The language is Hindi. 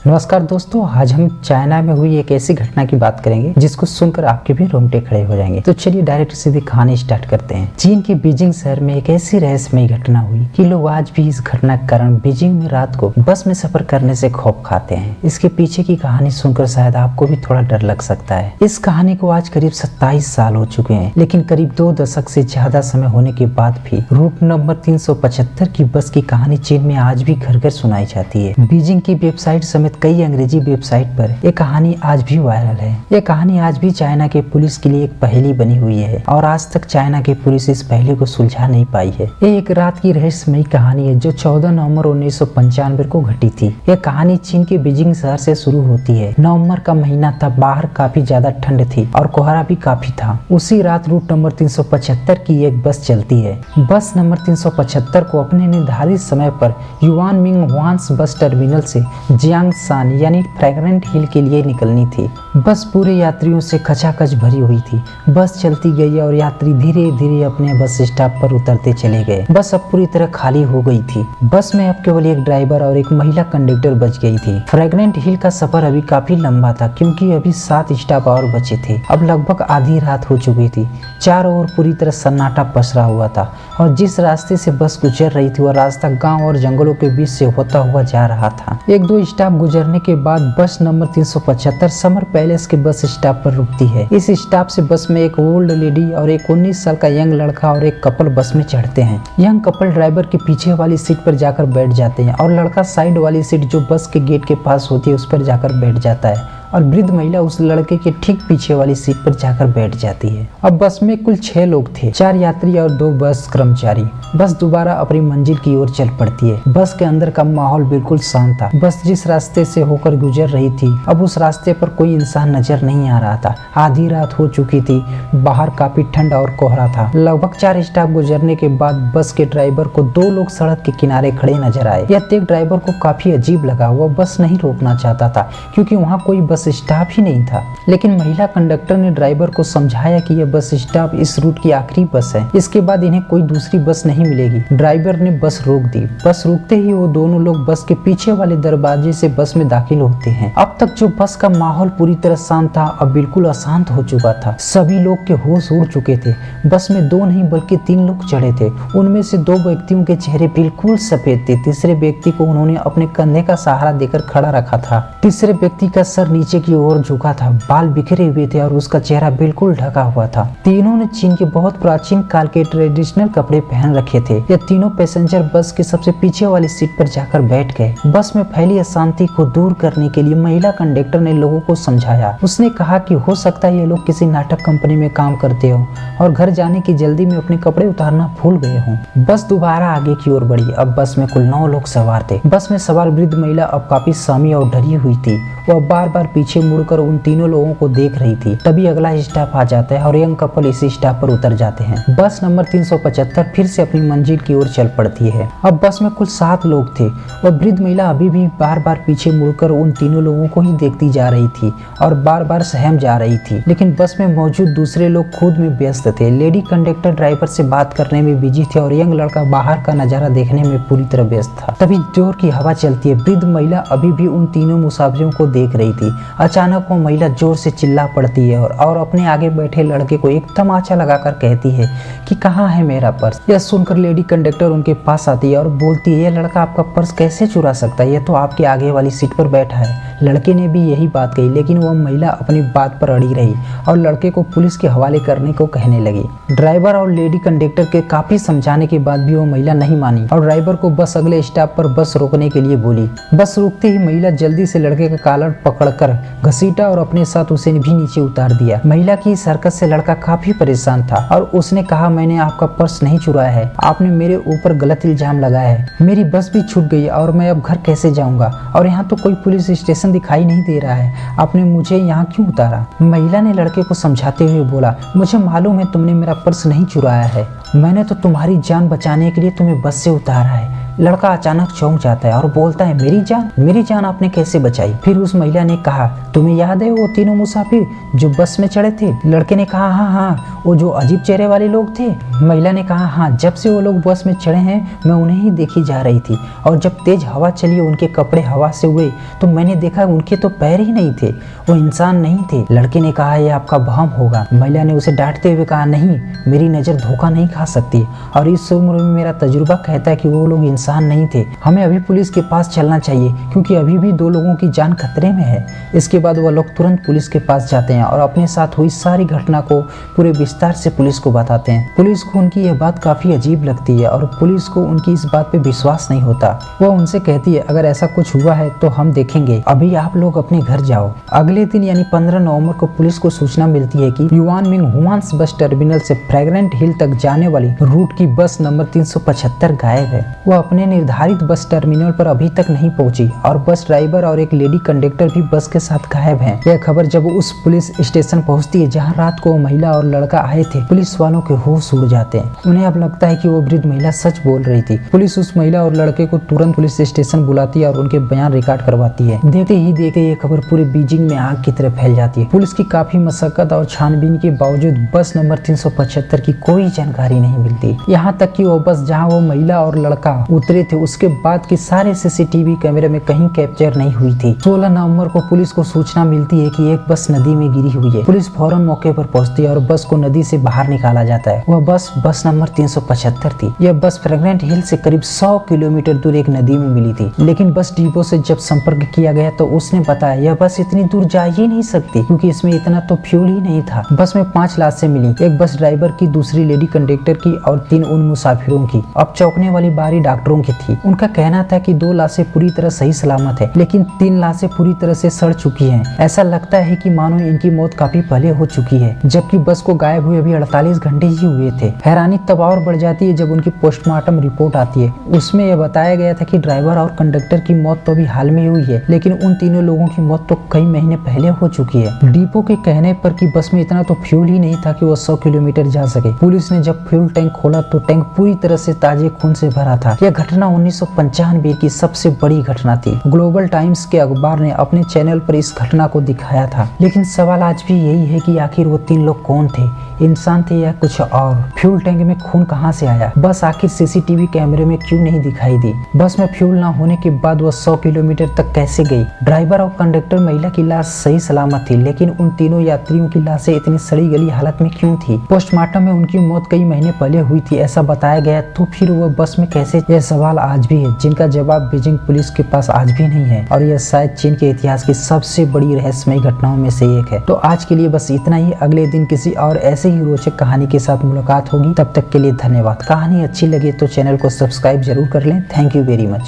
नमस्कार दोस्तों, आज हम चाइना में हुई एक ऐसी घटना की बात करेंगे जिसको सुनकर आपके भी रोंगटे खड़े हो जाएंगे। तो चलिए डायरेक्ट सीधी कहानी स्टार्ट करते हैं। चीन के बीजिंग शहर में एक ऐसी रहस्यमयी घटना हुई कि लोग आज भी इस घटना के कारण बीजिंग में रात को बस में सफर करने से खौफ खाते हैं। इसके पीछे की कहानी सुनकर शायद आपको भी थोड़ा डर लग सकता है। इस कहानी को आज करीब 27 साल हो चुके हैं, लेकिन करीब 2 दशक से ज्यादा समय होने के बाद भी रूट नंबर 375 की बस की कहानी चीन में आज भी घर घर सुनाई जाती है। बीजिंग की वेबसाइट समेत कई अंग्रेजी वेबसाइट पर यह कहानी आज भी वायरल है। यह कहानी आज भी चाइना के पुलिस के लिए एक पहेली बनी हुई है और आज तक चाइना की पुलिस इस पहेली को सुलझा नहीं पाई है। ये एक रात की रहस्यमयी कहानी है जो 14 नवंबर 1995 को घटी थी। यह कहानी चीन के बीजिंग शहर से शुरू होती है। नवंबर का महीना था, बाहर काफी ज्यादा ठंड थी और कोहरा भी काफी था। उसी रात रूट नंबर 375 की एक बस चलती है। बस नंबर 375 को अपने निर्धारित समय पर युआन मिंग हुआन्स बस टर्मिनल से जियांगशान यानी फ्रैग्रेंट हिल के लिए निकलनी थी। बस पूरे यात्रियों से खचाखच भरी हुई थी। बस चलती गई और यात्री धीरे धीरे अपने बस स्टॉप पर उतरते चले गए। बस अब पूरी तरह खाली हो गई थी। बस में अब केवल एक ड्राइवर और एक महिला कंडक्टर बच गई थी। फ्रैग्रेंट हिल का सफर अभी काफी लंबा था क्योंकि अभी 7 स्टॉप और बचे थे। अब लगभग आधी रात हो चुकी थी। चारों ओर पूरी तरह सन्नाटा पसरा हुआ था और जिस रास्ते से बस गुजर रही थी वह रास्ता गांव और जंगलों के बीच से होता हुआ जा रहा था। 1-2 स्टॉप गुजरने के बाद बस नंबर 375 समर पैलेस के बस स्टॉप पर रुकती है। इस स्टॉप से बस में एक ओल्ड लेडी और एक 19 साल का यंग लड़का और एक कपल बस में चढ़ते हैं। यंग कपल ड्राइवर के पीछे वाली सीट पर जाकर बैठ जाते हैं और लड़का साइड वाली सीट जो बस के गेट के पास होती है उस पर जाकर बैठ जाता है और वृद्ध महिला उस लड़के के ठीक पीछे वाली सीट पर जाकर बैठ जाती है। अब बस में कुल 6 लोग थे, 4 यात्री और 2 बस कर्मचारी। बस दोबारा अपनी मंजिल की ओर चल पड़ती है। बस के अंदर का माहौल बिल्कुल शांत था। बस जिस रास्ते से होकर गुजर रही थी अब उस रास्ते पर कोई इंसान नजर नहीं आ रहा था। आधी रात हो चुकी थी, बाहर काफी ठंड और कोहरा था। लगभग 4 स्टॉप गुजरने के बाद बस के ड्राइवर को 2 लोग सड़क के किनारे खड़े नजर आए। यह देख ड्राइवर को काफी अजीब लगा। वह बस नहीं रोकना चाहता था क्योंकि वहाँ कोई बस स्टॉप ही नहीं था, लेकिन महिला कंडक्टर ने ड्राइवर को समझाया कि यह बस स्टॉप इस रूट की आखिरी बस है, इसके बाद इन्हें कोई दूसरी बस नहीं मिलेगी। ड्राइवर ने बस रोक दी। बस रुकते ही वो दोनों लोग बस के पीछे वाले दरवाजे से बस में दाखिल होते हैं। अब तक जो बस का माहौल पूरी तरह शांत था अब बिल्कुल अशांत हो चुका था। सभी लोग के होश उड़ चुके थे। बस में 2 नहीं बल्कि 3 लोग चढ़े थे। उनमें से 2 व्यक्तियों के चेहरे बिल्कुल सफेद थे। तीसरे व्यक्ति को उन्होंने अपने कंधे का सहारा देकर खड़ा रखा था। तीसरे व्यक्ति का सर नीचे की ओर झुका था, बाल बिखरे हुए थे और उसका चेहरा बिल्कुल ढका हुआ था। तीनों ने चीन के बहुत प्राचीन काल के ट्रेडिशनल कपड़े पहन रखे थे। ये तीनों पैसेंजर बस के सबसे पीछे वाली सीट पर जाकर बैठ गए। बस में फैली अशांति को दूर करने के लिए महिला कंडक्टर ने लोगों को समझाया। उसने कहा कि हो सकता है ये लोग किसी नाटक कंपनी में काम करते हो और घर जाने की जल्दी में अपने कपड़े उतारना भूल गए हों। बस दोबारा आगे की ओर बढ़ी। अब बस में कुल 9 लोग सवार थे। बस में सवार वृद्ध महिला अब काफी सहमी और डरी हुई थी। वह बार बार पीछे मुड़कर उन तीनों लोगों को देख रही थी। तभी अगला स्टॉप आ जाता है और यंग कपल इसी स्टॉप पर उतर जाते हैं। बस नंबर 375 फिर से अपनी मंजिल की ओर चल पड़ती है। अब बस में कुल 7 लोग थे और वृद्ध महिला अभी भी बार बार पीछे मुड़कर उन तीनों लोगों को ही देखती जा रही थी और बार बार सहम जा रही थी। लेकिन बस में मौजूद दूसरे लोग खुद में व्यस्त थे। लेडी कंडक्टर ड्राइवर से बात करने में बिजी थे और यंग लड़का बाहर का नजारा देखने में पूरी तरह व्यस्त था। तभी जोर की हवा चलती है। वृद्ध महिला अभी भी उन तीनों मुसाफिरों को देख रही थी। अचानक वो महिला जोर से चिल्ला पड़ती है और अपने आगे बैठे लड़के को एक तमाचा लगाकर कहती है कि कहाँ है मेरा पर्स। यह सुनकर लेडी कंडक्टर उनके पास आती है और बोलती है, यह लड़का आपका पर्स कैसे चुरा सकता है, यह तो आपके आगे वाली सीट पर बैठा है। लड़के ने भी यही बात कही, लेकिन वह महिला अपनी बात पर अड़ी रही और लड़के को पुलिस के हवाले करने को कहने लगी। ड्राइवर और लेडी कंडक्टर के काफी समझाने के बाद भी वो महिला नहीं मानी और ड्राइवर को बस अगले स्टॉप पर बस रोकने के लिए बोली। बस रुकते ही महिला जल्दी से लड़के का कॉलर पकड़कर घसीटा और अपने साथ उसे भी नीचे उतार दिया। महिला की इस हरकत से लड़का काफी परेशान था और उसने कहा, मैंने आपका पर्स नहीं चुराया है, आपने मेरे ऊपर गलत इल्जाम लगाया है। मेरी बस भी छूट गई और मैं अब घर कैसे जाऊंगा और यहाँ तो कोई पुलिस स्टेशन दिखाई नहीं दे रहा है। आपने मुझे यहाँ क्यों उतारा? महिला ने लड़के को समझाते हुए बोला, मुझे मालूम है तुमने मेरा पर्स नहीं चुराया है। मैंने तो तुम्हारी जान बचाने के लिए तुम्हें बस से उतारा है। लड़का अचानक चौंक जाता है और बोलता है मेरी जान आपने कैसे बचाई। फिर उस महिला ने कहा तुम्हें याद है वो तीनों मुसाफिर जो बस में चढ़े थे। लड़के ने कहा हाँ वो जो अजीब चेहरे वाले लोग थे। महिला ने कहा हाँ जब से वो लोग बस में चढ़े हैं मैं उन्हें ही देखी जा रही थी और जब तेज हवा चली उनके कपड़े हवा से उड़े तो मैंने देखा उनके तो पैर ही नहीं थे, वो इंसान नहीं थे। लड़के ने कहा यह आपका भ्रम होगा। महिला ने उसे डांटते हुए कहा नहीं मेरी नजर धोखा नहीं खा सकती और इस उम्र में मेरा तजुर्बा कहता है कि वो लोग इंसान नहीं थे। हमें अभी पुलिस के पास चलना चाहिए क्योंकि अभी भी 2 लोगों की जान खतरे में है। इसके बाद वह लोग तुरंत पुलिस के पास जाते हैं और अपने साथ हुई सारी घटना को पूरे विस्तार से पुलिस को बताते हैं। पुलिस को उनकी यह बात काफी अजीब लगती है और पुलिस को उनकी इस बात पे विश्वास नहीं होता। वह उनसे कहती है अगर ऐसा कुछ हुआ है तो हम देखेंगे, अभी आप लोग अपने घर जाओ। अगले दिन यानी 15 नवंबर को पुलिस को सूचना मिलती है कि युआन मिंग हुआन्स बस टर्मिनल से फ्रेग्रेंट हिल तक जाने वाली रूट की बस नंबर 375 गायब है। वह अपने निर्धारित बस टर्मिनल पर अभी तक नहीं पहुंची और बस ड्राइवर और एक लेडी कंडक्टर भी बस के साथ गायब हैं। यह खबर जब उस पुलिस स्टेशन पहुंचती है जहां रात को महिला और लड़का आए थे, पुलिस वालों के होश उड़ जाते हैं। उन्हें अब लगता है कि वो वृद्ध महिला सच बोल रही थी। पुलिस उस महिला और लड़के को तुरंत पुलिस स्टेशन बुलाती है और उनके बयान रिकॉर्ड करवाती है। देखते ही देखते ये खबर पूरे बीजिंग में आग की तरह फैल जाती है। पुलिस की काफी मशक्कत और छानबीन के बावजूद बस नंबर 375 की कोई जानकारी नहीं मिलती। यहाँ तक कि वो बस जहाँ वो महिला और लड़का उतरे थे उसके बाद के सारे सीसीटीवी कैमरे में कहीं कैप्चर नहीं हुई थी। 16 नवंबर को पुलिस को सूचना मिलती है कि एक बस नदी में गिरी हुई है। पुलिस फौरन मौके पर पहुंचती है और बस को नदी से बाहर निकाला जाता है। वह बस नंबर 375 थी। यह बस फ्रेग्रेंट हिल से करीब 100 किलोमीटर दूर एक नदी में मिली थी, लेकिन बस डिपो से जब संपर्क किया गया तो उसने बताया यह बस इतनी दूर जा ही नहीं सकती क्योंकि इसमें इतना तो फ्यूल ही नहीं था। बस में 5 लाशें मिली, एक बस ड्राइवर की, दूसरी लेडी कंडक्टर की और 3 उन मुसाफिरों की। अब चौंकने वाली बारी डॉक्टरों की थी। उनका कहना था कि 2 लाशें पूरी तरह सही सलामत है लेकिन 3 लाशें पूरी तरह से सड़ चुकी हैं। ऐसा लगता है कि मानो इनकी मौत काफी पहले हो चुकी है, जबकि बस को गायब हुए अभी 48 घंटे ही हुए थे। हैरानी तब और बढ़ जाती है जब उनकी पोस्टमार्टम रिपोर्ट आती है। उसमें यह बताया गया था कि ड्राइवर और कंडक्टर की मौत तो अभी हाल में हुई है लेकिन उन तीनों लोगों की मौत तो कई महीने पहले हो चुकी है। डिपो के कहने पर कि बस में इतना तो फ्यूल ही नहीं था कि वो 100 किलोमीटर जा सके। पुलिस ने जब फ्यूल टैंक खोला तो टैंक पूरी तरह से ताजे खून से भरा था। यह घटना 1995 की सबसे बड़ी घटना थी। ग्लोबल टाइम्स के अखबार ने अपने चैनल पर इस घटना को दिखाया था। लेकिन सवाल आज भी यही है कि आखिर वो 3 लोग कौन थे, इंसान थे या कुछ और? फ्यूल टैंक में खून कहां से आया? बस आखिर सीसीटीवी कैमरे में क्यों नहीं दिखाई दी? बस में फ्यूल ना होने के बाद वह 100 किलोमीटर तक कैसे गई? ड्राइवर और कंडक्टर महिला की लाश सही सलामत थी लेकिन उन तीनों यात्रियों की लाशें इतनी सड़ी गली हालत में क्यों थी? पोस्टमार्टम में उनकी मौत कई महीने पहले हुई थी ऐसा बताया गया, तो फिर वह बस में कैसे? यह सवाल आज भी है जिनका जवाब बीजिंग पुलिस के पास आज भी नहीं है और यह शायद चीन के इतिहास की सबसे बड़ी रहस्यमयी घटनाओं में से एक है। तो आज के लिए बस इतना ही। अगले दिन किसी और ऐसे ही रोचक कहानी के साथ मुलाकात होगी। तब तक के लिए धन्यवाद। कहानी अच्छी लगे तो चैनल को सब्सक्राइब जरूर कर लें। Thank you very much.